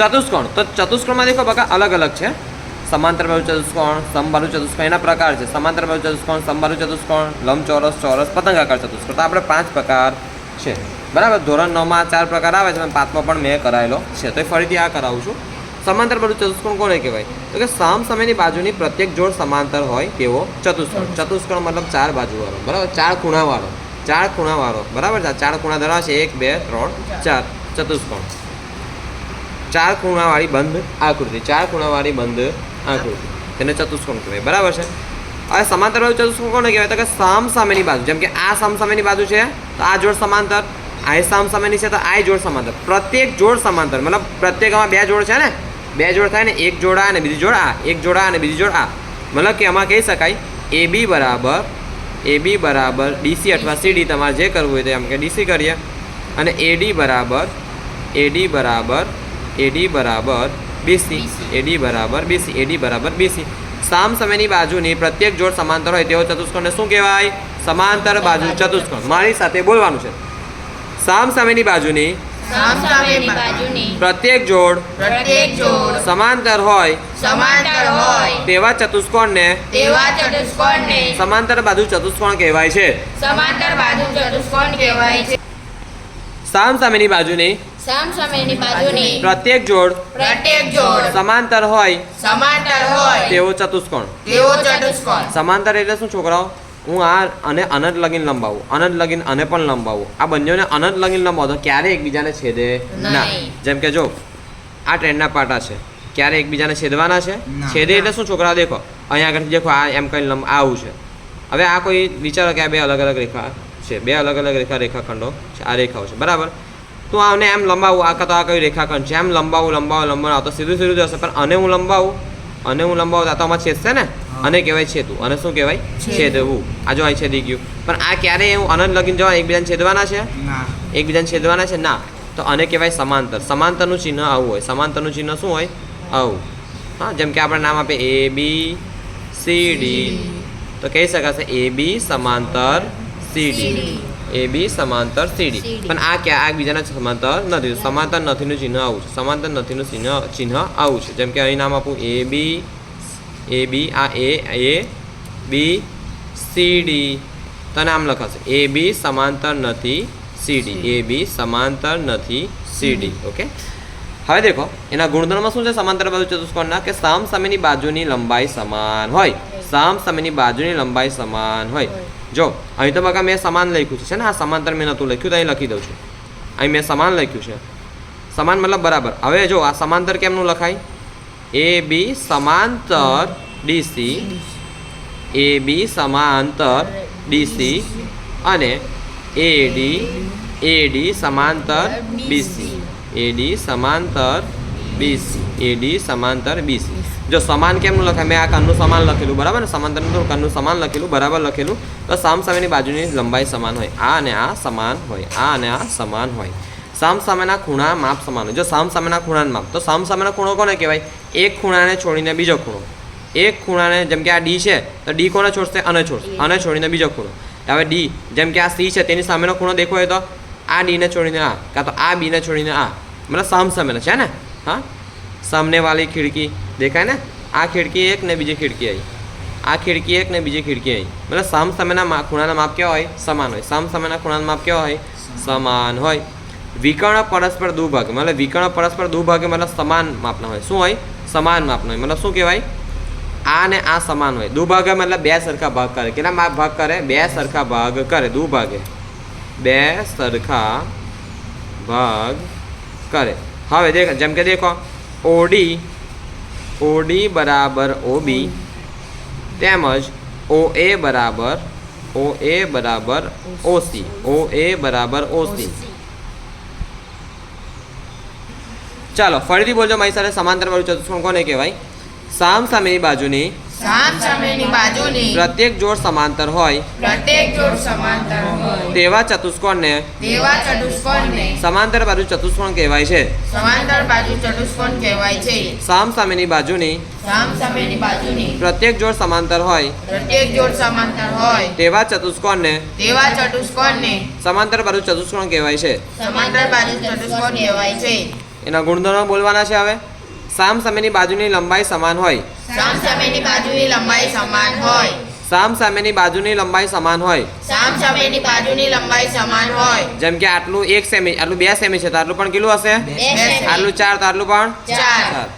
चतुष्कोण तो चतुष्कोण में देखो बका अलग अलग है समांतर बाजू चतुष्कोण समबाजु चतुष्कोण एना प्रकार है समांतर बाजू चतुष्कोण समबाजु चतुष्कोण लंबचौरस चौरस पतंगाकार चतुष्कोण तो आपणे 5 प्रकार है बराबर धोरण 9 में 4 प्रकार आवे छे 5 में पण मैं करायेलो छे तो फरीथी आ करावुं छुं समांतर बाजू चतुष्कोण कोने कहेवाय तो कि साम सामेनी बाजूनी प्रत्येक जोड़ समांतर होय तेवो चतुष्कोण चतुष्कोण मतलब 4 बाजूवाळो बराबर 4 खूणावाळो बराबर 4 खूणा धरावे 1 2 3 4 चतुष्कोण 4 खूणावाળી બંધ આકૃતિ 4 ખૂણાવાળી બંધ આકૃતિ તેને ચતુષ્કોણ કહેવાય બરાબર છે હવે સમાંતર બાજુ ચતુષ્કોણ કોને કહેવાય તો કે સામ સામેની બાજુ જેમ કે આ સામ સામેની બાજુ છે તો આ જોડ સમાંતર આ સામ સામેની છે તો આ જોડ સમાંતર પ્રત્યેક જોડ સમાંતર મતલબ પ્રત્યેકમાં બે જોડ છે ને બે જોડ થાય ને એક જોડ આ અને બીજી જોડ આ એક જોડ આ અને બીજી જોડ આ મતલબ કે આમાં કહી શકાય AB બરાબર DC અથવા CD તમારે જે કરવું હોય તો એમ કે DC કરીએ અને AD બરાબર BC बराबर BC साम सामेनी बाजूनी प्रत्येक जोड़ समांतर होय तेवो चतुष्कोणने शुं कहेवाय समांतर बाजू चतुष्कोण मारी साथे बोलवानुं छे साम सामेनी बाजूनी प्रत्येक जोड़ समांतर होय तेवा चतुष्कोणने समांतर बाजू चतुष्कोण कहेवाय छे साम सामेनी बाजूनी प्रत्येक जोड़ समांतर होय तेवो चतुष्कोण समांतर एटले शुं छोकराओ हूँ आ अने अनंत लगीन लंबावुं अनंत लगीन अने पण लंबावुं आ बंनेने अनंत लगीन लंबावो तो क्यारे एकबीजाने छेदे ना जेम के जो आ ट्रेनना पाटा छे क्यारे एकबीजाने छेदवाना छे छेदे एटले शुं छोकरा देखो अहींया આગળથી देखो आ एम कई लंब आवुं छे हवे आ कोई विचारो के आ बे अलग अलग रेखा छे बे अलग अलग रेखाखंडो छे आ रेखाओ छे बराबर तो आने एम लंबावुं आ तो आ कई रेखाखंड छे एम लंबावुं तो सीधुं सीधुं जशे पण आने हूँ लंबावुं आ तो आमां छेदशे ने आने कहेवाय छेदવું અને શું કહેવાય છેદવું આ જો અહીં છેદી ગયું પણ આ ક્યારે એવું અનંત લગીન જવા એકબીજાને છેદવાના છે ના એકબીજાને છેદવાના છે ના તો આને કહેવાય સમાંતર સમાંતરનું ચિહ્ન આવું હોય સમાંતરનું ચિહ્ન શું હોય આવું હા જેમ કે આપણે નામ આપે ABCD તો કહી શકાશે AB समांतर CD AB समांतर CD પણ આ क्या આ બીજાના समांतर નથી समांतर નથીનું ચિહ્ન આવું છે समांतर નથીનું ચિહ્ન આવું છે જેમ કે અહીં નામ આપું AB आ B C D तो नाम लखाशे AB समांतर नथी CD AB समांतर नथी CD ओके हवे देखो एना गुणधर्म शुं छे समांतर बाजू चतुष्कोणना के साम सामेनी बाजूनी लंबाई समान होय साम सामेनी बाजूनी लंबाई समान होय जो અહીં તો બકા મેં સમાન લખ્યું છે ને આ સમાંતર મેં નહોતું લખ્યું તો અહીં લખી દઉં છું અહીં મેં સમાન લખ્યું છે સમાન મતલબ બરાબર હવે જો આ સમાંતર કેમનું લખાય AB समांतर DC AB समांतर DC અને AD समांतर BC AD समांतर BC AD समांतर BC जो समान केमનું લખાય મેં આ કન્નું સમાન લખેલું બરાબર ને સમાંતરનું તો કન્નું સમાન લખેલું બરાબર લખેલું તો સામ સામેની બાજુની લંબાઈ સમાન હોય આ અને આ સમાન હોય આ અને આ સમાન હોય साम सामेना खूणा माप समान जो साम सामेना खूणा माप तो साम सामेना खूणो कोने कहेवाय एक खूणाने छोड़ीने बीजो खूणो एक खूणाने जेम के आ डी छे तो डी कोने छोड़शे आने छोड़ीने बीजो खूणो हवे डी जेम के आ सी छे तेनी सामेनो खूणो देखो होय तो आ डी ने छोड़ीने आ का तो आ बी ने छोड़ीने आ मतलब साम सामेना छे ने हाँ सामने वाली खिड़की देखाय ने आ खिड़की एक ने बीजी खिड़की आई आ खिड़की एक ने बीजी खिड़की आई मतलब साम सामेना खूणाना माप केवा होय समान होय साम सामेना खूणाना माप केवा होय समान होय विकर्ण परस्पर दुभागे मतलब विकर्ण परस्पर दुभागे मतलब समान मापना होय शुं होय समान मापना होय मतलब शुं कहेवाय आ ने आ समान होय दुभागे मतलब बे सरखा भाग करे केटला भाग करे बे सरखा भाग करे दुभागे बे सरखा भाग करे हवे देख जेम के देखो OD बराबर OB तेमज OA बराबर OC OA बराबर OC चलो फरीथी बोलजो मारी साथे समांतर बाजू चतुष्कोण कोने कहेवाय साम सामेनी बाजूनी प्रत्येक जोड़ समांतर होय तेवा चतुष्कोणने समांतर बाजू चतुष्कोण कहेवाय छे साम सामेनी बाजूनी प्रत्येक जोड़ समांतर होय तेवा चतुष्कोणने समांतर बाजू चतुष्कोण कहेवाय छे એના ગુણધર્મો બોલવાના છે હવે. સામ સામેની બાજુની લંબાઈ સમાન હોય. સામ સામેની બાજુની લંબાઈ સમાન હોય. સામ સામેની બાજુની લંબાઈ સમાન હોય. સામ સામેની બાજુની લંબાઈ સમાન હોય. જેમ કે આટલું 1 સેમી, આટલું 2 સેમી છે તો આટલું પણ કેટલું હશે? 2 સેમી. આટલું 4 તો આટલું પણ 4. 4.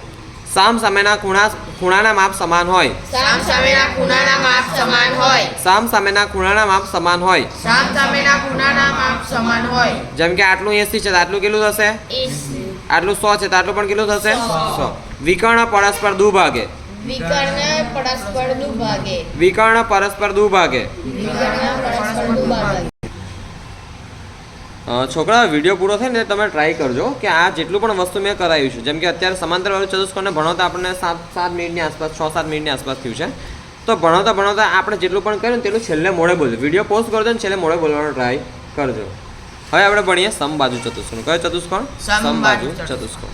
સામ સામેના ખૂણાના માપ સમાન હોય. સામ સામેના ખૂણાના માપ સમાન હોય. સામ સામેના ખૂણાના માપ સમાન હોય. સામ સામેના ખૂણાના માપ સમાન હોય. જેમ કે આટલું 80 છે તો આટલું કેટલું થશે? 80. આટલું 100 છે તો આટલું પણ કેટલું થશે? 100. વિકર્ણ પરસ્પર દુભાગે. વિકર્ણ પરસ્પર દુભાગે. વિકર્ણ પરસ્પર દુભાગે. વિકર્ણ પરસ્પર દુભાગે. છોકરા વિડીયો પૂરો થાય ને તમે ટ્રાય કરજો કે આ જેટલું પણ વસ્તુ મેં કરાવ્યું છે, જેમ કે અત્યારે સમાંતરવાળું ચતુષ્કોણને ભણાવતા આપણને 7 મિનિટની આસપાસ 6-7 મિનિટની આસપાસ થયું છે. તો ભણાવતા આપણે જેટલું પણ કર્યું ને તેટલું છેલ્લે મોડે બોલજો. વિડીયો પોઝ કરજો ને છેલ્લે મોડે બોલવાનો ટ્રાય કરજો. હવે આપણે ભણીએ સમબાજુ ચતુષ્કોણ. કયો ચતુષ્કોણ? સમબાજુ ચતુષ્કોણ.